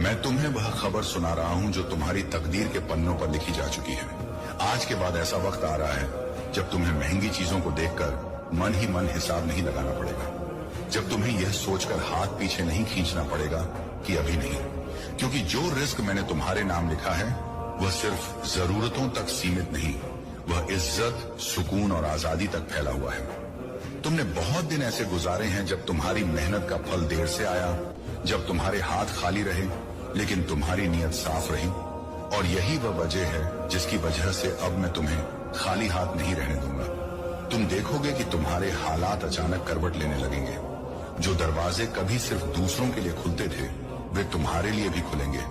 मैं तुम्हें वह खबर सुना रहा हूं जो तुम्हारी तकदीर के पन्नों पर लिखी जा चुकी है। आज के बाद ऐसा वक्त आ रहा है जब तुम्हें महंगी चीजों को देखकर मन ही मन हिसाब नहीं लगाना पड़ेगा, जब तुम्हें यह सोचकर हाथ पीछे नहीं खींचना पड़ेगा कि अभी नहीं, क्योंकि जो रिस्क मैंने तुम्हारे नाम लिखा है वह सिर्फ जरूरतों तक सीमित नहीं, वह इज्जत, सुकून और आजादी तक फैला हुआ है। तुमने बहुत दिन ऐसे गुजारे हैं जब तुम्हारी मेहनत का फल देर से आया, जब तुम्हारे हाथ खाली रहे लेकिन तुम्हारी नीयत साफ रही, और यही वह वजह है जिसकी वजह से अब मैं तुम्हें खाली हाथ नहीं रहने दूंगा। तुम देखोगे कि तुम्हारे हालात अचानक करवट लेने लगेंगे। जो दरवाजे कभी सिर्फ दूसरों के लिए खुलते थे वे तुम्हारे लिए भी खुलेंगे,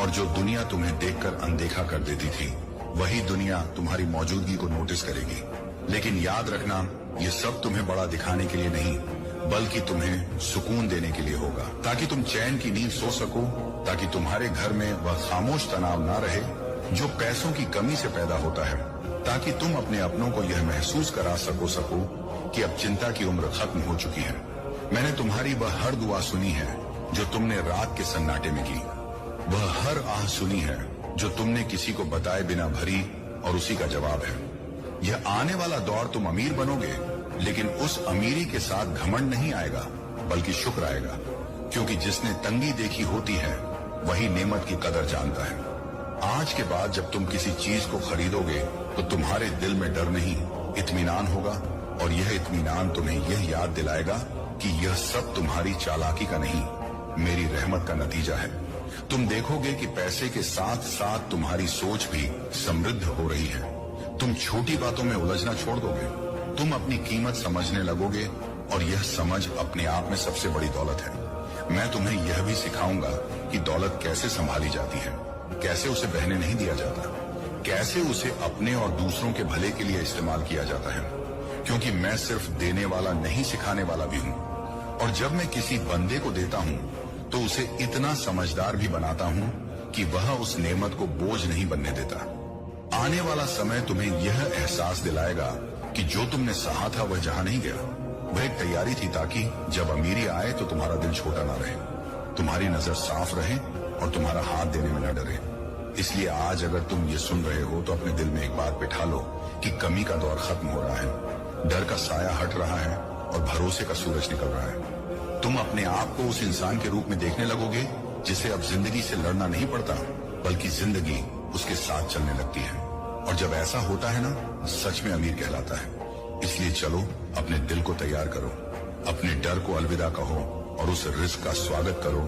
और जो दुनिया तुम्हें देखकर अनदेखा कर देती थी वही दुनिया तुम्हारी मौजूदगी को नोटिस करेगी। लेकिन याद रखना, ये सब तुम्हें बड़ा दिखाने के लिए नहीं बल्कि तुम्हें सुकून देने के लिए होगा, ताकि तुम चैन की नींद सो सको, ताकि तुम्हारे घर में वह खामोश तनाव ना रहे जो पैसों की कमी से पैदा होता है, ताकि तुम अपने अपनों को यह महसूस करा सको कि अब चिंता की उम्र खत्म हो चुकी है। मैंने तुम्हारी वह हर दुआ सुनी है जो तुमने रात के सन्नाटे में की, वह हर आह सुनी है जो तुमने किसी को बताए बिना भरी, और उसी का जवाब है यह आने वाला दौर तुम अमीर बनोगे, लेकिन उस अमीरी के साथ घमंड नहीं आएगा बल्कि शुक्र आएगा, क्योंकि जिसने तंगी देखी होती है वही नेमत की कदर जानता है। आज के बाद जब तुम किसी चीज को खरीदोगे तो तुम्हारे दिल में डर नहीं, इत्मीनान होगा, और यह इत्मीनान तुम्हें यह याद दिलाएगा कि यह सब तुम्हारी चालाकी का नहीं, मेरी रहमत का नतीजा है। तुम देखोगे कि पैसे के साथ साथ तुम्हारी सोच भी समृद्ध हो रही है। तुम छोटी बातों में उलझना छोड़ दोगे, तुम अपनी कीमत समझने लगोगे, और यह समझ अपने आप में सबसे बड़ी दौलत है। मैं तुम्हें यह भी सिखाऊंगा कि दौलत कैसे संभाली जाती है, कैसे उसे बहने नहीं दिया जाता, कैसे उसे अपने और दूसरों के भले के लिए इस्तेमाल किया जाता है, क्योंकि मैं सिर्फ देने वाला नहीं सिखाने वाला भी हूँ। और जब मैं किसी बंदे को देता हूँ तो उसे इतना समझदार भी बनाता हूँ कि वह उस नेमत को बोझ नहीं बनने देता। आने वाला समय तुम्हें यह एहसास दिलाएगा कि जो तुमने सहा था वह जहां नहीं गया, वह एक तैयारी थी ताकि जब अमीरी आए तो तुम्हारा दिल छोटा ना रहे, तुम्हारी नजर साफ रहे और तुम्हारा हाथ देने में न डरे। इसलिए आज अगर तुम ये सुन रहे हो तो अपने दिल में एक बात बिठा लो कि कमी का दौर खत्म हो रहा है, डर का साया हट रहा है और भरोसे का सूरज निकल रहा है। तुम अपने आप को उस इंसान के रूप में देखने लगोगे जिसे अब जिंदगी से लड़ना नहीं पड़ता बल्कि जिंदगी उसके साथ चलने लगती है। और जब ऐसा होता है ना, सच में अमीर कहलाता है। इसलिए चलो अपने दिल को तैयार करो, अपने डर को अलविदा कहो और उस रिस्क का स्वागत करो